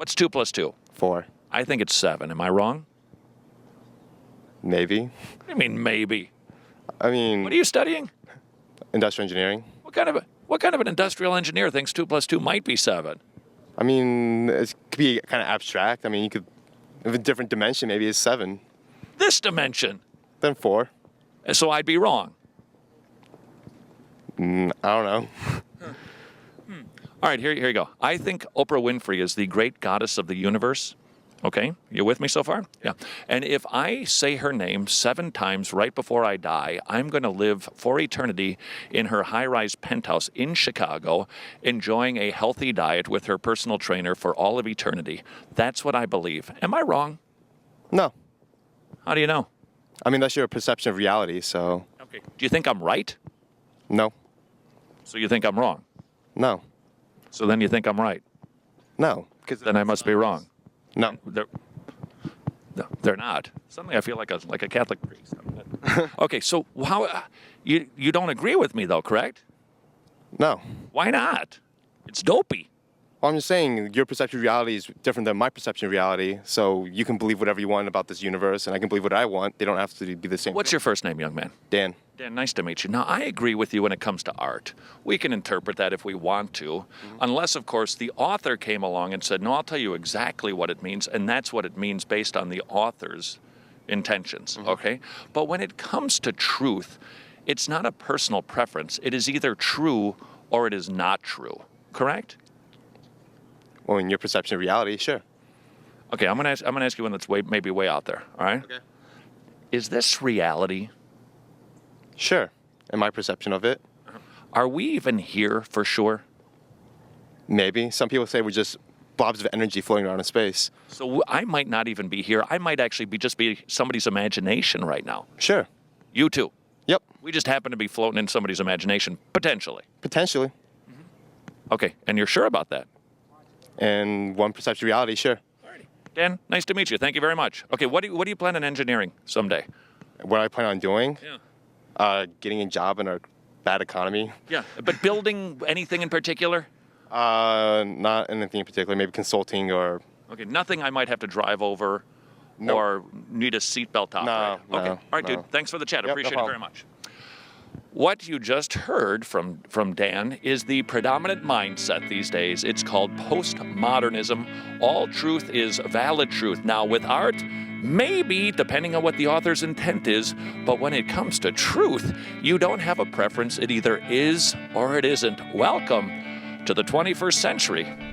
What's 2 plus 2? 4. I think it's 7. Am I wrong? Maybe. What do you mean maybe? I mean, What are you studying? industrial engineering. What kind of an industrial engineer thinks 2 plus 2 might be 7? I mean, it could be kind of abstract. I mean, you could, if a different dimension, maybe it's 7. This dimension. Then 4. So I'd be wrong. I don't know. All right, here you go. I think Oprah Winfrey is the great goddess of the universe. Okay, you with me so far? Yeah. And if I say her name 7 times right before I die, I'm going to live for eternity in her high-rise penthouse in Chicago, enjoying a healthy diet with her personal trainer for all of eternity. That's what I believe. Am I wrong? No. How do you know? I mean, that's your perception of reality, so. Okay. Do you think I'm right? No. So you think I'm wrong? No. So then you think I'm right? No. Then I must be wrong. No. They're not. Suddenly I feel like a Catholic priest. Okay, so how you don't agree with me though, correct? No. Why not? It's dopey. Well, I'm just saying your perception of reality is different than my perception of reality, so you can believe whatever you want about this universe, and I can believe what I want. They don't have to be the same. What's your first name, young man? Dan. Dan, nice to meet you. Now, I agree with you when it comes to art. We can interpret that if we want to, unless, of course, the author came along and said, no, I'll tell you exactly what it means, and that's what it means based on the author's intentions, okay? But when it comes to truth, it's not a personal preference. It is either true or it is not true, correct? Well, in your perception of reality, sure. Okay, I'm gonna ask you one that's maybe way out there, all right? Okay. Is this reality? Sure. In my perception of it. Are we even here for sure? Maybe. Some people say we're just blobs of energy floating around in space. So I might not even be here. I might actually just be somebody's imagination right now. Sure. You too. Yep. We just happen to be floating in somebody's imagination, potentially. Potentially. Okay, and you're sure about that? And one perception of reality, sure. Alrighty. Dan, nice to meet you. Thank you very much. Okay, what do you plan on engineering someday? What I plan on doing? Yeah. Getting a job in a bad economy. Yeah, but building anything in particular? Not anything in particular. Maybe consulting or. Okay, nothing I might have to drive over or need a seatbelt operator. No. Okay, all right, dude. Thanks for the chat. Yep, Appreciate no it very much. What you just heard from Dan is the predominant mindset these days. It's called postmodernism. All truth is valid truth. Now, with art, maybe, depending on what the author's intent is, but when it comes to truth, you don't have a preference. It either is or it isn't. Welcome to the 21st century.